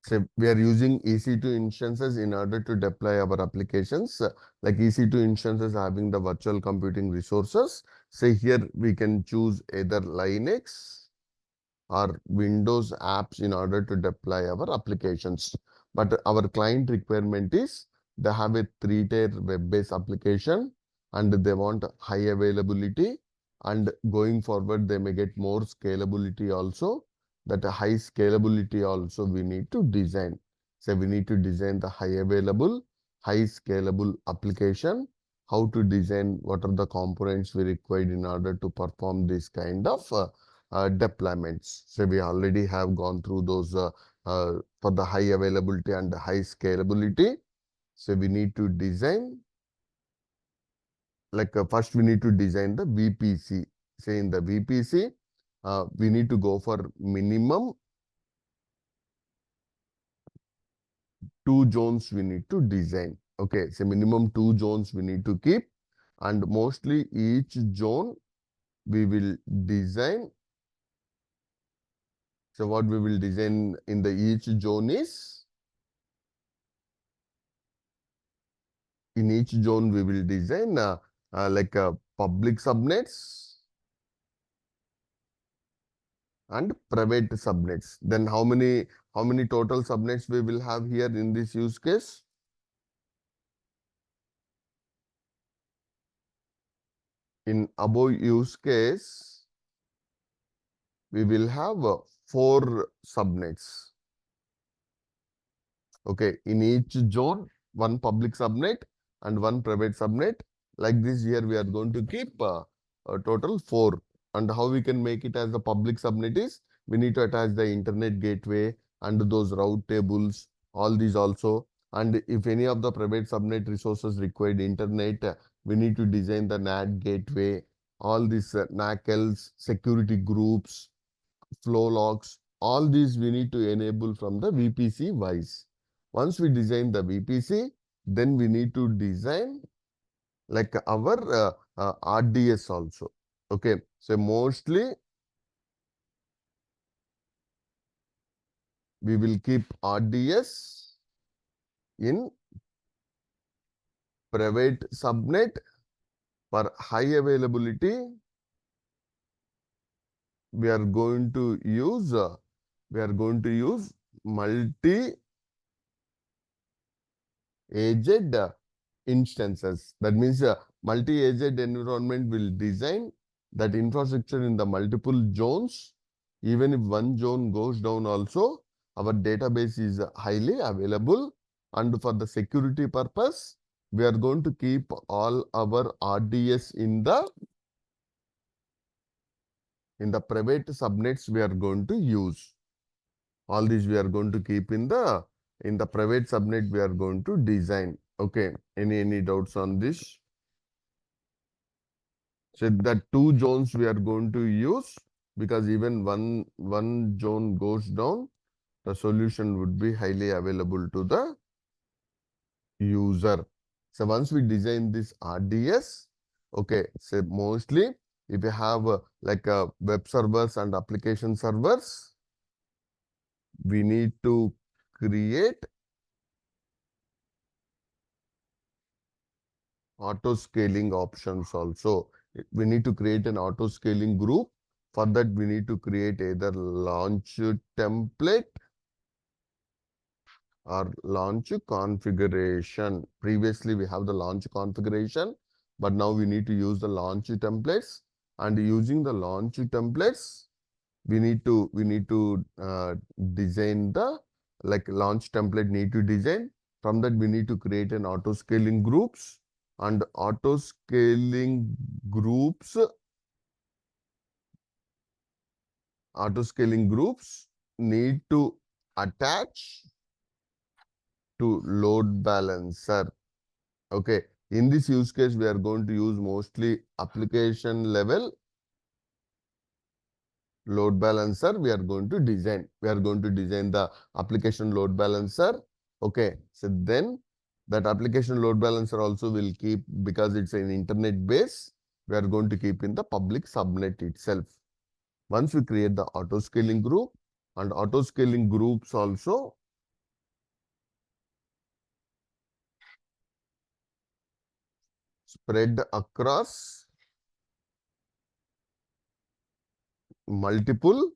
So we are using EC2 instances in order to deploy our applications. Like EC2 instances having the virtual computing resources. Say here we can choose either Linux or Windows apps in order to deploy our applications. But our client requirement is they have a 3-tier web-based application and they want high availability, and going forward they may get more scalability also. That high scalability also we need to design. So we need to design the high available, high scalable application. How to design, what are the components we required in order to perform this kind of deployments. So we already have gone through those for the high availability and the high scalability. So we need to design, like first we need to design the VPC. Say in the VPC, we need to go for minimum 2 zones we need to design. Okay, so minimum 2 zones we need to keep, and mostly each zone we will design. So what we will design in the each zone is, in each zone we will design like public subnets and private subnets. Then how many total subnets we will have here in this use case? In above use case, we will have 4 subnets. Okay, in each zone, 1 public subnet and 1 private subnet. Like this here, we are going to keep a total 4. And how we can make it as a public subnet is, we need to attach the internet gateway and those route tables, all these also. And if any of the private subnet resources required internet, we need to design the NAT gateway, all these NACLs, security groups, flow logs, all these we need to enable from the VPC wise. Once we design the VPC, then we need to design like our RDS also. Okay, so mostly we will keep RDS in private subnet. For high availability, we are going to use multi-aged instances. That means multi-aged environment will design that infrastructure in the multiple zones. Even if one zone goes down also, our database is highly available. And for the security purpose, we are going to keep all our RDS in the private subnets we are going to use. All these we are going to keep in the private subnet we are going to design. Okay, any doubts on this? So the 2 zones we are going to use, because even one zone goes down, the solution would be highly available to the user. So once we design this RDS, okay, so mostly if you have like web servers and application servers, we need to create auto scaling options also. We need to create an auto scaling group. For that, we need to create either launch template or launch configuration. Previously, we have the launch configuration, but now we need to use the launch templates. And using the launch templates, we need to design the like launch template need to design. From that, we need to create an auto scaling groups, and auto scaling groups need to attach to load balancer. Okay, in this use case, we are going to use mostly application level load balancer. We are going to design the application load balancer. Okay, so then that application load balancer also will keep, because it's an internet base, we are going to keep in the public subnet itself. Once we create the auto scaling group, and auto scaling groups also spread across multiple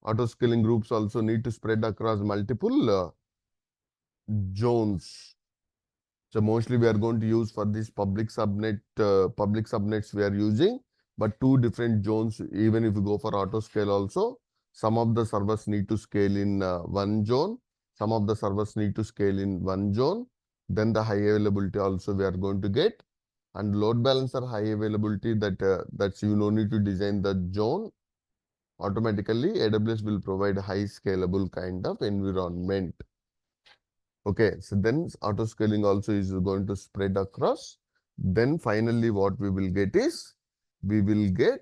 auto-scaling groups also need to spread across multiple zones. So mostly we are going to use for this public subnets we are using, but two different zones. Even if you go for auto scale also, some of the servers need to scale in one zone, some of the servers need to scale in one zone. Then the high availability also we are going to get, and load balancer high availability, that's you no need to design the zone. Automatically AWS will provide high scalable kind of environment. Okay, so then auto scaling also is going to spread across. Then finally what we will get is, we will get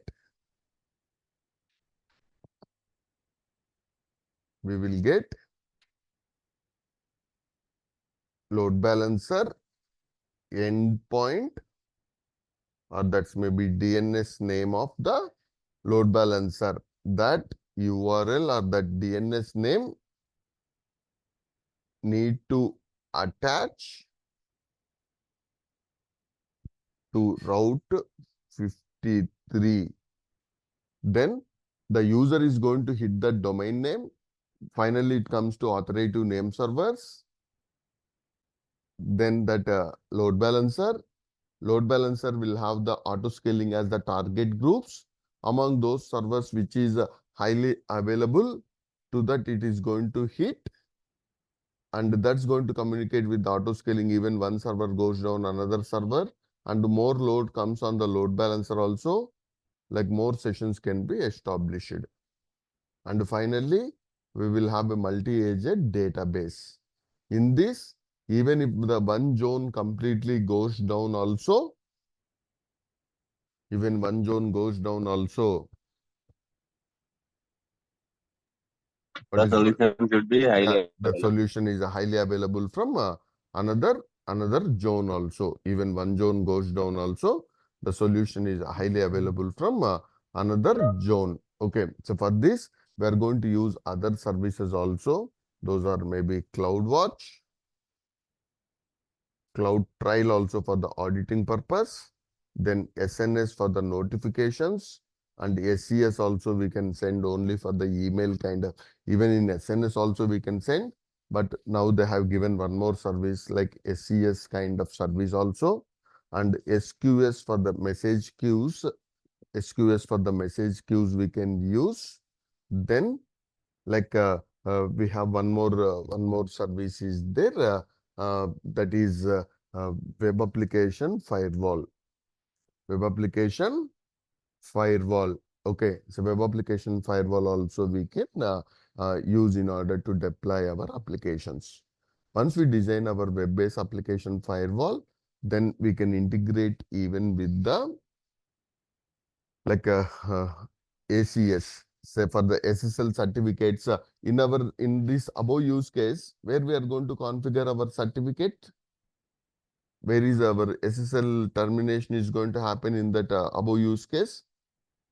load balancer endpoint, or that's maybe DNS name of the load balancer. That URL or that DNS name need to attach to route 53. Then the user is going to hit the domain name. Finally, it comes to authoritative name servers. Then that load balancer will have the auto scaling as the target groups. Among those servers which is highly available, to that it is going to hit, and that's going to communicate with the auto scaling. Even one server goes down, another server, and more load comes on the load balancer also, like more sessions can be established. And finally, we will have a multi-agent database. In this, even if the one zone completely goes down also, what The is going, solution should be highly the available. solution is highly available from another zone also. Even one zone goes down also, the solution is highly available from another zone. Okay, so for this, we are going to use other services also. Those are maybe CloudWatch, Cloud Trial also for the auditing purpose, then SNS for the notifications, and ECS also we can send only for the email kind of. Even in SNS also we can send, but now they have given one more service like ECS kind of service also, and SQS for the message queues. SQS for the message queues we can use. Then like we have one more service is there, that is web application firewall. Web application firewall. Okay, so web application firewall also we can use in order to deploy our applications. Once we design our web-based application firewall, then we can integrate even with the like ACS. Say for the SSL certificates, in this above use case, where we are going to configure our certificate, where is our SSL termination is going to happen in that above use case.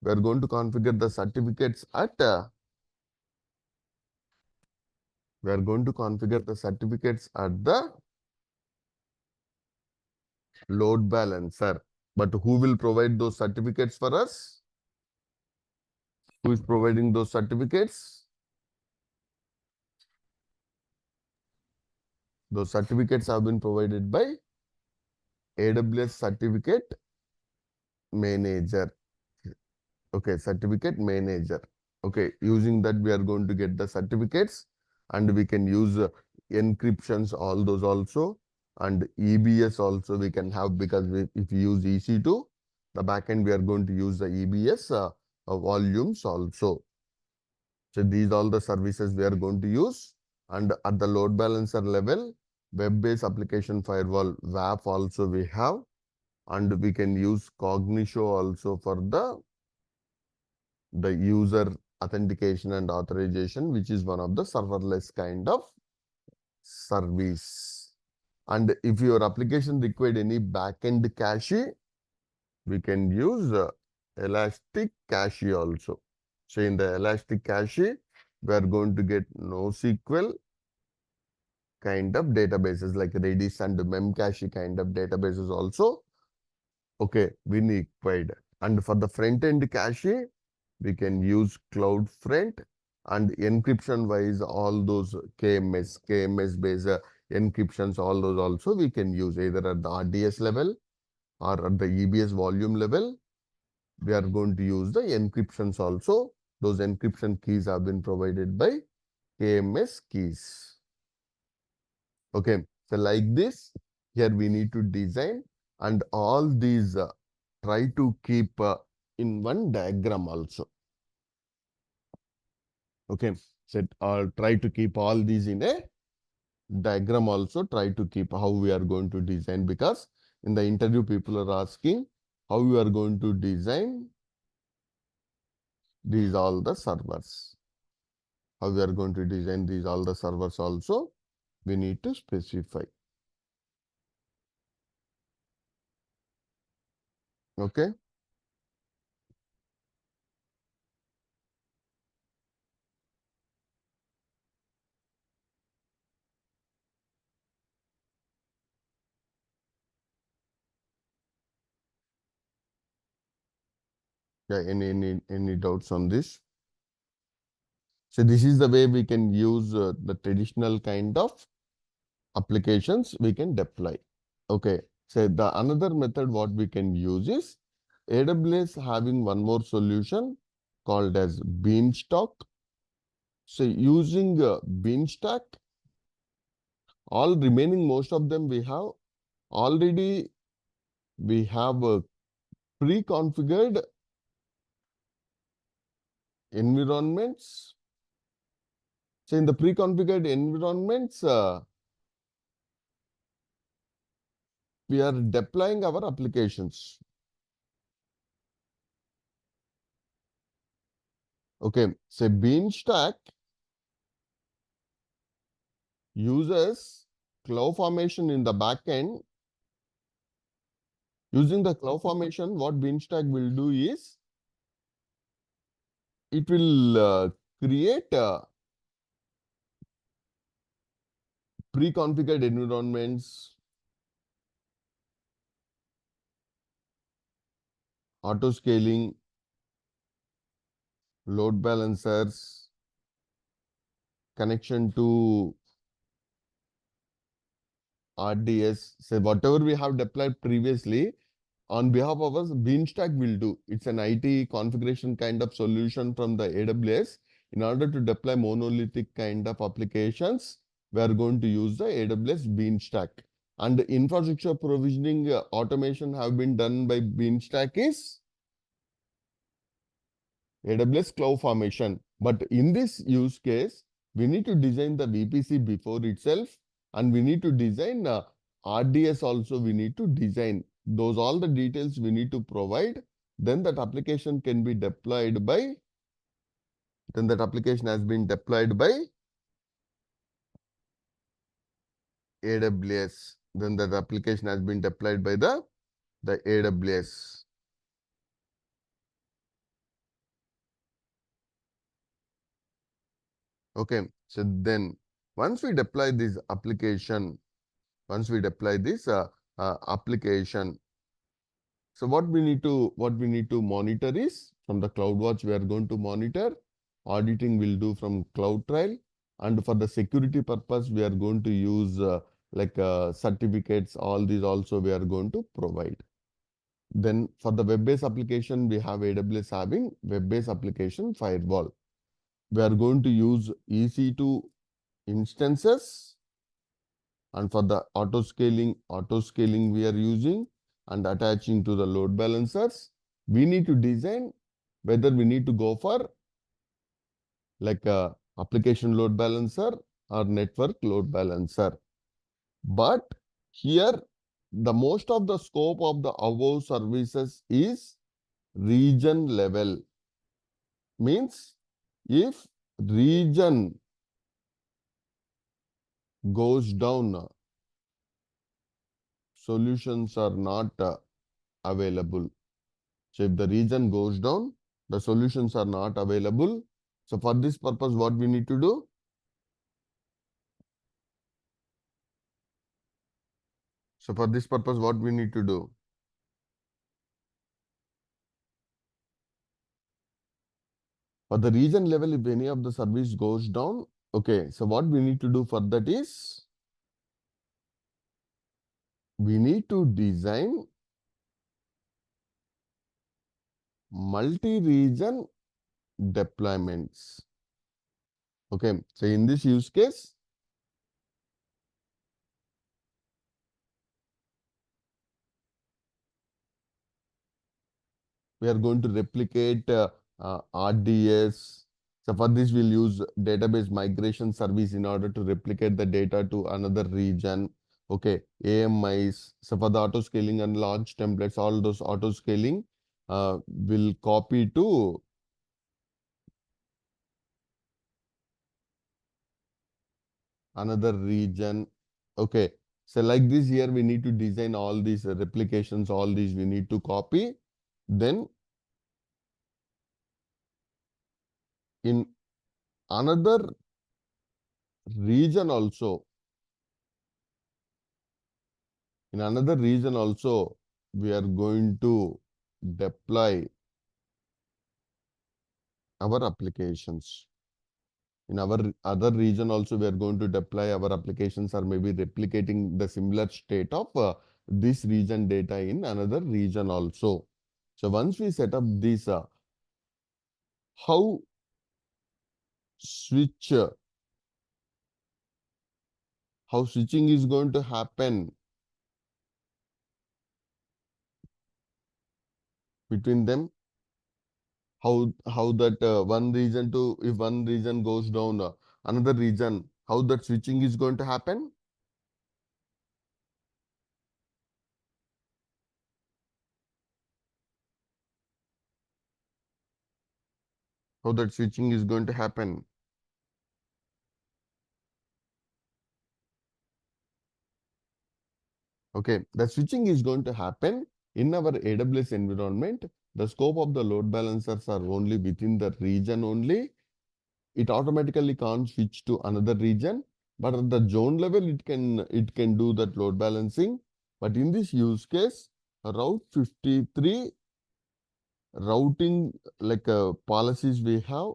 We are going to configure the certificates at the load balancer. But who will provide those certificates for us? Who is providing those certificates? Those certificates have been provided by AWS Certificate Manager. Okay, certificate manager. Okay, using that we are going to get the certificates, and we can use encryptions, all those also, and EBS also we can have, because if you use EC2, the backend we are going to use the EBS volumes also. So these all the services we are going to use, and at the load balancer level, web-based application firewall WAF also we have, and we can use Cognito also for the user authentication and authorization, which is one of the serverless kind of service. And if your application required any backend cache, we can use Elastic Cache also. So in the Elastic Cache, we are going to get NoSQL kind of databases like Redis and Memcache kind of databases also. Okay, we need required. And for the front-end cache, we can use CloudFront, and encryption wise, all those KMS based encryptions, all those also we can use either at the RDS level or at the EBS volume level. We are going to use the encryptions also. Those encryption keys have been provided by KMS keys. Okay, so like this, here we need to design, and all these try to keep in one diagram also. Okay, so try to keep all these in a diagram also, try to keep how we are going to design, because in the interview people are asking how you are going to design these all the servers. How we are going to design these all the servers also, we need to specify. Okay. Yeah, any doubts on this? So this is the way we can use the traditional kind of applications we can deploy. Okay. So the another method what we can use is AWS having one more solution called as Beanstalk. So using Beanstalk, all remaining most of them we have already we have pre-configured environments. So in the pre-configured environments, we are deploying our applications. Okay, so Beanstalk uses CloudFormation in the backend. Using the CloudFormation, what Beanstalk will do is it will create pre-configured environments, auto scaling, load balancers, connection to RDS. So whatever we have deployed previously, on behalf of us, Beanstalk will do. It's an IT configuration kind of solution from the AWS. In order to deploy monolithic kind of applications, we are going to use the AWS Beanstalk. And the infrastructure provisioning automation have been done by Beanstalk is AWS CloudFormation. But in this use case, we need to design the VPC before itself, and we need to design RDS also we need to design. Those all the details we need to provide. Then that application can be deployed by, then that application has been deployed by AWS. Then that application has been deployed by the AWS. Okay, so then once we deploy this application, application, so what we need to monitor is from the CloudWatch we are going to monitor. Auditing will do from CloudTrail, and for the security purpose we are going to use certificates. All these also we are going to provide. Then for the web-based application, we have AWS having web-based application firewall. We are going to use EC2 instances, and for the auto scaling we are using and attaching to the load balancers. We need to design whether we need to go for like a application load balancer or network load balancer. But here the most of the scope of the above services is region level. Means if region goes down, solutions are not available. So if the region goes down, the solutions are not available. So for this purpose, what we need to do? So for this purpose, what we need to do? For the region level, if any of the service goes down, okay, so what we need to do for that is, we need to design multi-region deployments. Okay, so in this use case, we are going to replicate RDS. So for this, we'll use database migration service in order to replicate the data to another region. Okay, AMIs. So for the auto scaling and launch templates, all those auto scaling will copy to another region. Okay, so like this here, we need to design all these replications, all these we need to copy. Then in another region also, we are going to deploy our applications. In our other region also, we are going to deploy our applications, or maybe replicating the similar state of this region data in another region also. So once we set up this, how switch, how switching is going to happen between them, how that one region to, if one region goes down, another region, how that switching is going to happen. How that switching is going to happen. Okay, the switching is going to happen in our AWS environment. The scope of the load balancers are only within the region only. It automatically can't switch to another region, but at the zone level, it can do that load balancing. But in this use case, Route 53 routing policies we have.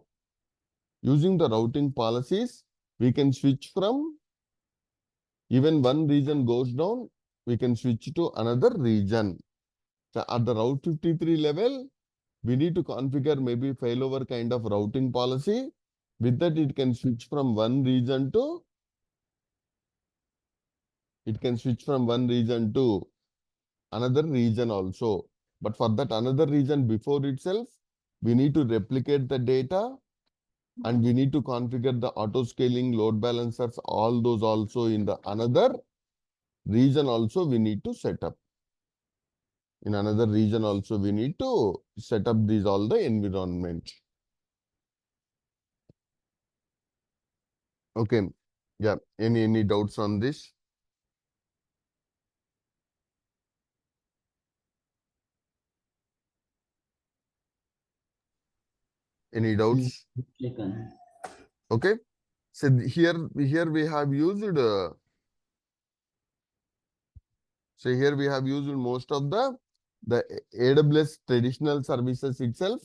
Using the routing policies, we can switch from, even one region goes down, we can switch to another region. So at the Route 53 level, we need to configure maybe failover kind of routing policy. With that, it can switch from one region to, another region also. But for that another region, before itself, we need to replicate the data, and we need to configure the auto scaling load balancers, all those also in the another region also we need to set up. In another region also we need to set up these all the environment. Okay. Yeah. Any doubts on this? Any doubts? Okay. So here we have used most of the AWS traditional services itself,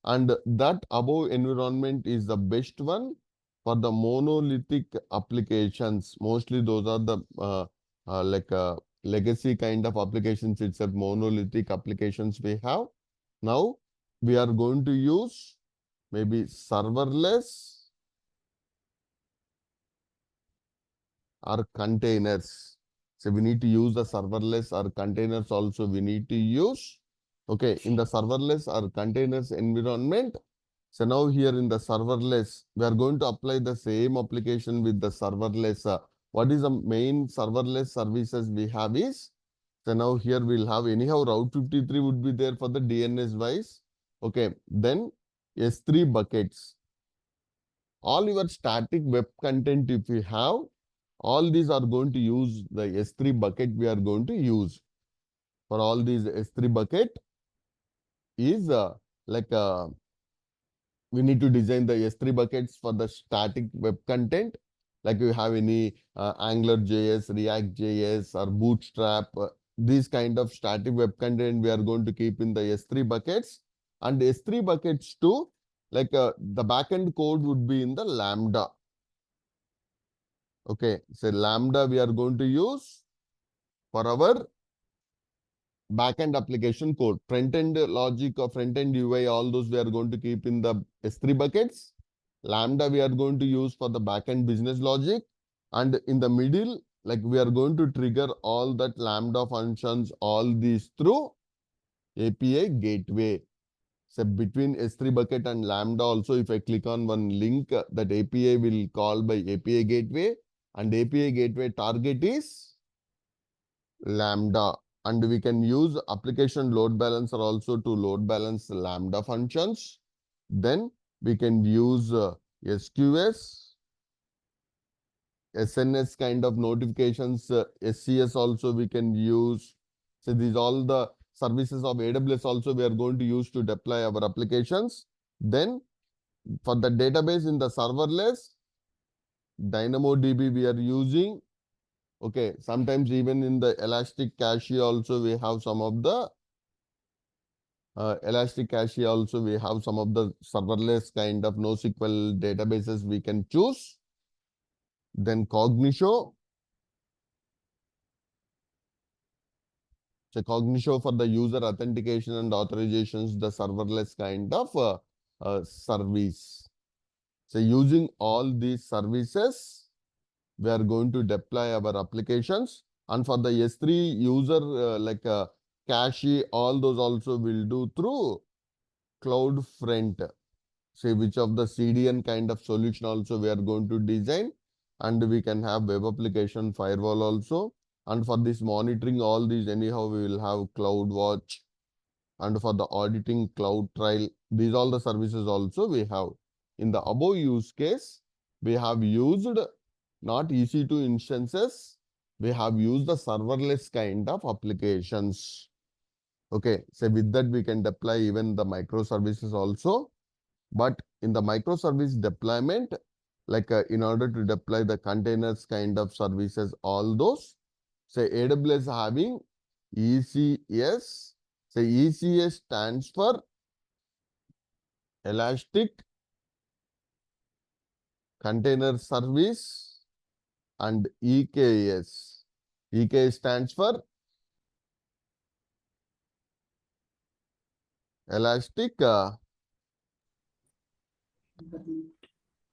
and that above environment is the best one for the monolithic applications. Mostly those are the legacy kind of applications itself, monolithic applications we have. Now we are going to use maybe serverless or containers. So we need to use the serverless or containers also we need to use. Okay, in the serverless or containers environment. So now here in the serverless, we are going to apply the same application with the serverless. What is the main serverless services we have is, so now here we'll have anyhow Route 53 would be there for the DNS wise. Okay, then S3 buckets. All your static web content, if you have, all these are going to use the S3 bucket we are going to use. For all these S3 bucket is we need to design the S3 buckets for the static web content. Like you have any Angular JS, React JS, or Bootstrap, these kind of static web content we are going to keep in the S3 buckets. And S3 buckets too, like the backend code would be in the Lambda. Okay, so Lambda we are going to use for our backend application code. Front-end logic or front-end UI, all those we are going to keep in the S3 buckets. Lambda we are going to use for the backend business logic. And in the middle, like we are going to trigger all that Lambda functions, all these through API gateway. So between S3 bucket and Lambda also, if I click on one link, that API will call by API gateway, and API gateway target is Lambda. And we can use application load balancer also to load balance Lambda functions. Then we can use SQS, SNS kind of notifications, SCS also we can use. So these all the services of AWS also we are going to use to deploy our applications. Then for the database in the serverless, DynamoDB we are using. Okay, sometimes even in the Elastic Cache also we have some of the Elastic Cache also we have some of the serverless kind of NoSQL databases we can choose. Then Cognito. So Cognito for the user authentication and authorizations, the serverless kind of service. So using all these services, we are going to deploy our applications. And for the S3 user, cache, all those also will do through CloudFront. Say which of the CDN kind of solution also we are going to design. And we can have web application firewall also. And for this monitoring, all these anyhow, we will have CloudWatch. And for the auditing, CloudTrail. These all the services also we have. In the above use case, we have used not EC2 instances. We have used the serverless kind of applications. Okay, so with that we can deploy even the microservices also. But in the microservice deployment, like in order to deploy the containers kind of services, all those, say AWS having ECS. Say ECS stands for Elastic Container Service, and EKS. EKS stands for Elastic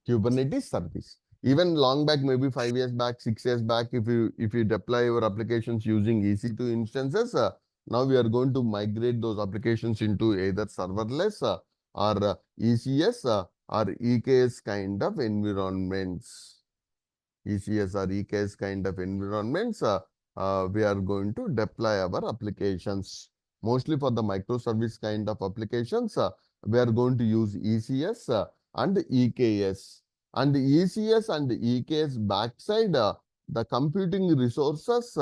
Kubernetes Service. Even long back, maybe 5 years back, 6 years back, if you deploy your applications using EC2 instances, now we are going to migrate those applications into either serverless or ECS or EKS kind of environments. ECS or EKS kind of environments, we are going to deploy our applications. Mostly for the microservice kind of applications, we are going to use ECS and EKS. And the ECS and the EKS backside, the computing resources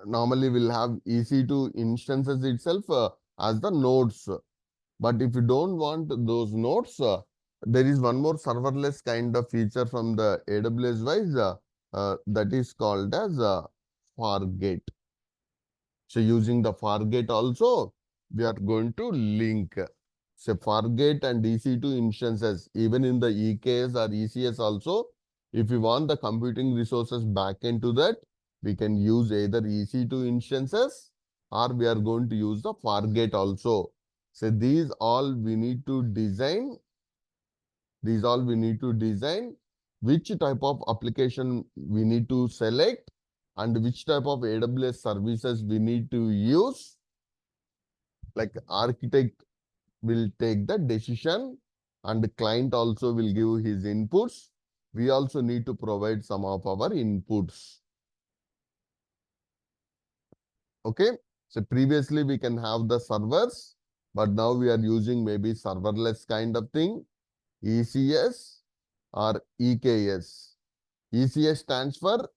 normally will have EC2 instances itself as the nodes. But if you don't want those nodes, there is one more serverless kind of feature from the AWS wise that is called as Fargate. So using the Fargate also, we are going to link. So Fargate and EC2 instances, even in the EKS or ECS also, if you want the computing resources back into that, we can use either EC2 instances or we are going to use the Fargate also. So these all we need to design. These all we need to design. Which type of application we need to select and which type of AWS services we need to use. Like architect will take the decision and the client also will give his inputs. We also need to provide some of our inputs. Okay. So previously we can have the servers, but now we are using maybe serverless kind of thing. ECS or EKS. ECS stands for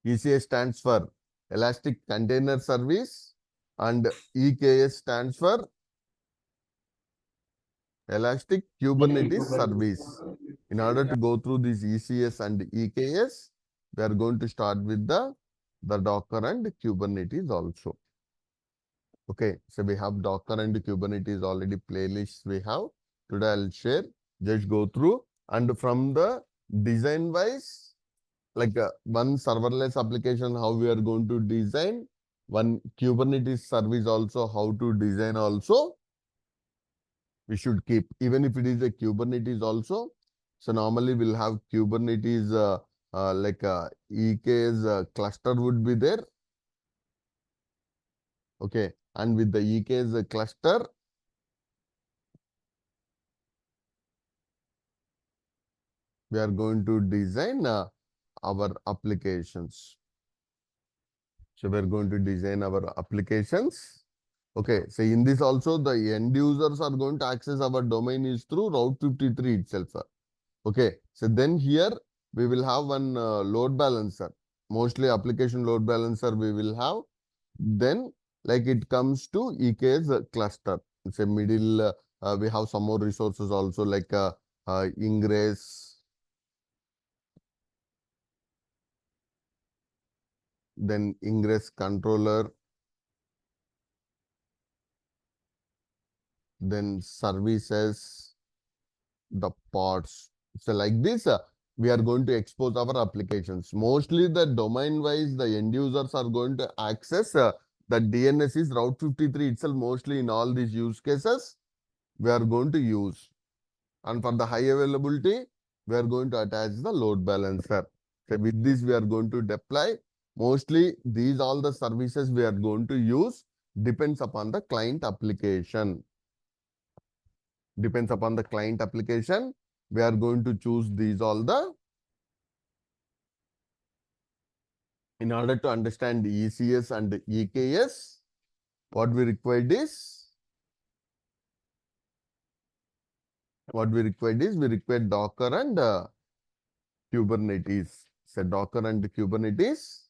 ECS stands for Elastic Container Service and EKS stands for Elastic Kubernetes Service. In order to go through this ECS and EKS, we are going to start with the Docker and Kubernetes also. Okay, so we have Docker and Kubernetes already playlists we have. Today I'll share, just go through, and from the design wise, like one serverless application, how we are going to design, one Kubernetes service also, how to design also, we should keep, even if it is a Kubernetes also. So normally we'll have Kubernetes like EKS cluster would be there. Okay, and with the EKS cluster, we are going to design our applications. So we're going to design our applications. Okay, so in this also the end users are going to access our domain is through Route 53 itself. Okay, so then here we will have one load balancer. Mostly application load balancer we will have. Then like it comes to EKS cluster. It's a middle, we have some more resources also like ingress, then ingress controller, then services, the pods. So like this, we are going to expose our applications. Mostly the domain wise, the end users are going to access the DNS is Route 53 itself. Mostly in all these use cases, we are going to use. And for the high availability, we are going to attach the load balancer. So with this, we are going to deploy. Mostly these all the services we are going to use depends upon the client application. Depends upon the client application. We are going to choose these all the, in order to understand the ECS and the EKS, what we required is, we require Docker and Kubernetes. So Docker and Kubernetes,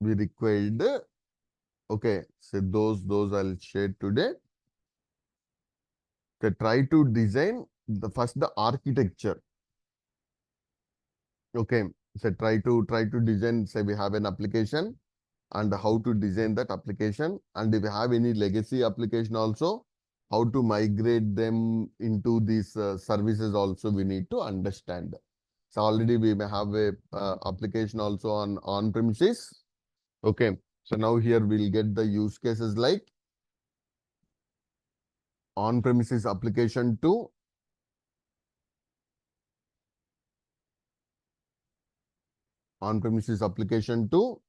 we required, okay, so those I'll share today. So try to design the architecture. Okay, so try to design, say we have an application and how to design that application, and if we have any legacy application also, how to migrate them into these services also we need to understand. So already we may have a application also on premises. Okay, so now here we'll get the use cases like on premises application to on premises application to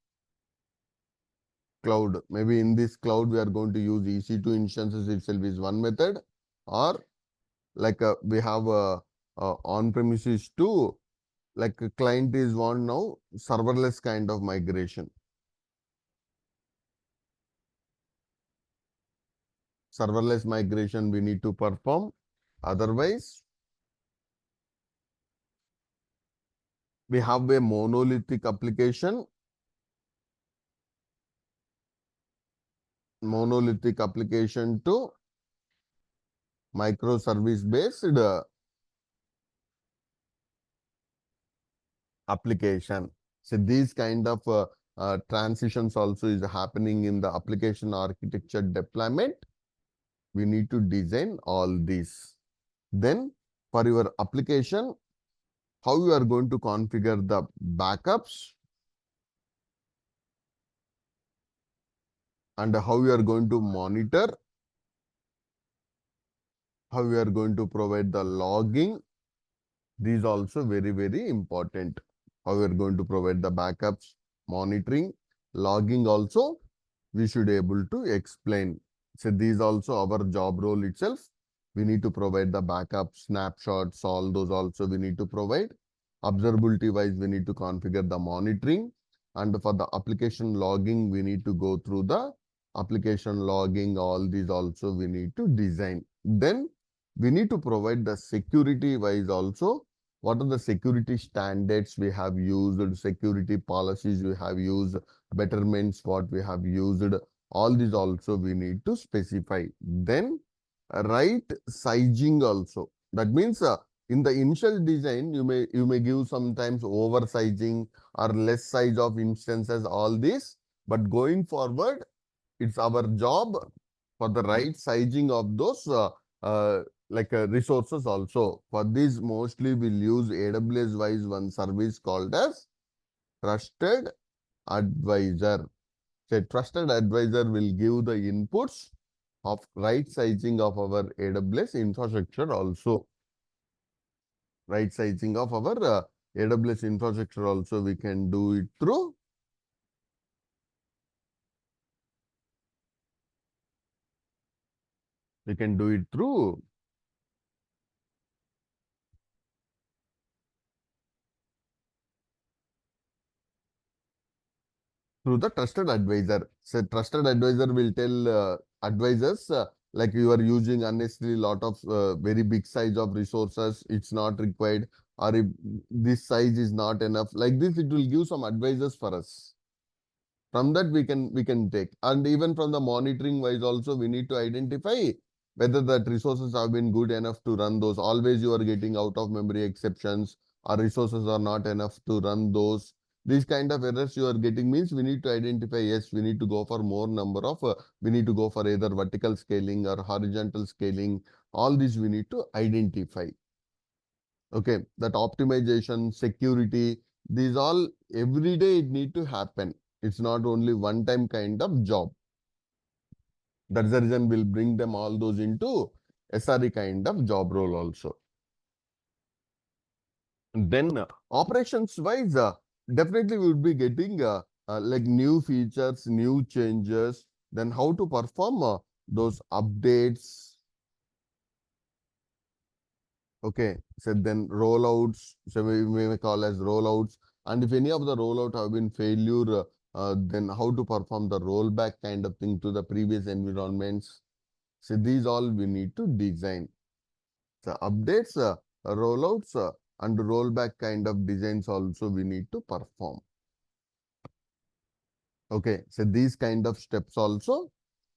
cloud. Maybe in this cloud we are going to use EC2 instances itself is one method, or like we have on premises to, like a client is want now serverless kind of migration. Serverless migration we need to perform. Otherwise, we have a monolithic application. Monolithic application to microservice based application. So these kind of transitions also is happening in the application architecture deployment. We need to design all these. Then for your application, how you are going to configure the backups and how you are going to monitor, how you are going to provide the logging. These also very important. How we are going to provide the backups, monitoring, logging also we should able to explain. So these also our job role itself. We need to provide the backup, snapshots, all those also we need to provide. Observability wise, we need to configure the monitoring. And for the application logging, we need to go through the application logging. All these also we need to design. Then we need to provide the security wise also. what are the security standards we have used, security policies we have used, betterments what we have used, all these also we need to specify. Then right sizing also. That means in the initial design, you may give sometimes oversizing or less size of instances, all this. But going forward, it's our job for the right sizing of those uh, resources also. For this, mostly we'll use AWS wise one service called as Trusted Advisor. So trusted advisor will give the inputs of right sizing of our AWS infrastructure also. Right sizing of our AWS infrastructure also we can do it through. We can do it through the trusted advisor. So trusted advisor will tell advisors like you are using unnecessarily lot of very big size of resources. It's not required, or if this size is not enough. Like this, it will give some advisors for us. From that we can take, and even from the monitoring wise also we need to identify whether that resources have been good enough to run those. Always you are getting out of memory exceptions, or resources are not enough to run those. These kind of errors you are getting means we need to identify. Yes, we need to go for more number of we need to go for either vertical scaling or horizontal scaling. All these we need to identify. Okay, that optimization, security, these all every day it need to happen. It's not only one time kind of job. That's the reason we'll bring them all those into SRE kind of job role also. Then operations wise, definitely we would be getting like new features, new changes, then how to perform those updates. Okay, so then rollouts, so we may call as rollouts. And if any of the rollout have been failure, then how to perform the rollback kind of thing to the previous environments. So these all we need to design. So updates, rollouts, and rollback kind of designs also we need to perform. Okay, so these kind of steps also.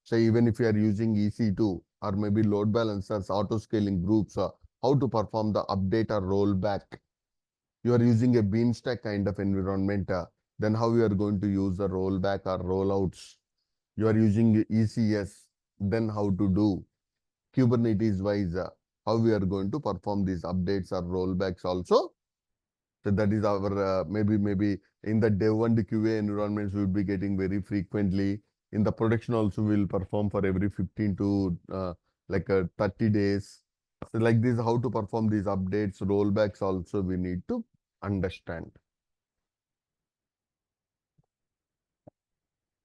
So even if you are using EC2 or maybe load balancers, auto scaling groups, how to perform the update or rollback. You are using a Beanstalk kind of environment, then how you are going to use the rollback or rollouts. You are using ECS, then how to do Kubernetes wise, how we are going to perform these updates or rollbacks also. So that is our maybe in the dev and QA environments we will be getting very frequently. In the production also we will perform for every 15 to 30 days. So like this, how to perform these updates, rollbacks also we need to understand.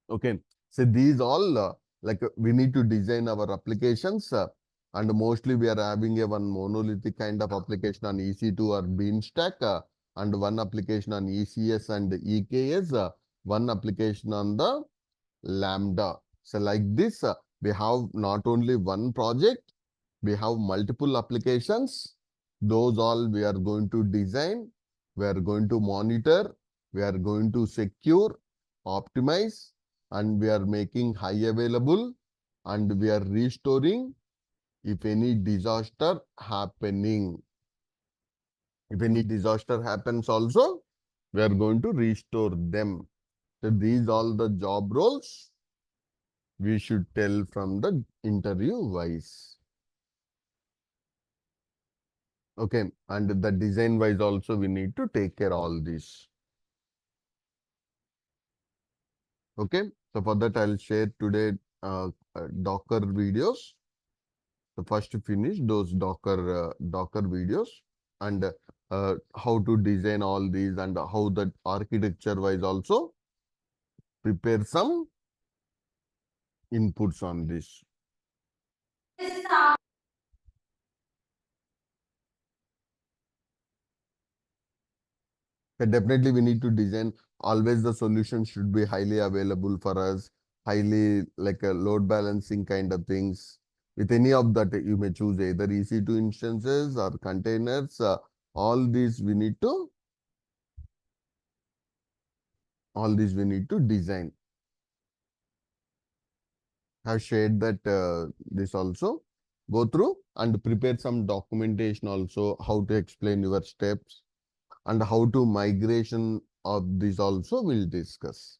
Okay, so these all we need to design our applications, and mostly we are having a one monolithic kind of application on EC2 or Beanstalk, and one application on ECS and EKS, one application on the Lambda. So like this, we have not only one project, we have multiple applications. Those all we are going to design, we are going to monitor, we are going to secure, optimize, and we are making high available, and we are restoring if any disaster happening. If any disaster happens also, we are going to restore them. So these all the job roles we should tell from the interview wise. Okay, and the design wise also we need to take care all this. Okay, so for that I'll share today Docker videos. So first to finish those Docker videos, and how to design all these, and how that architecture wise also prepare some inputs on this. But definitely we need to design, always the solution should be highly available for us, highly like a load balancing kind of things. With any of that, you may choose either EC2 instances or containers, All these we need to design. Have shared that this also. Go through and prepare some documentation also, how to explain your steps and how to migration of this also we'll discuss.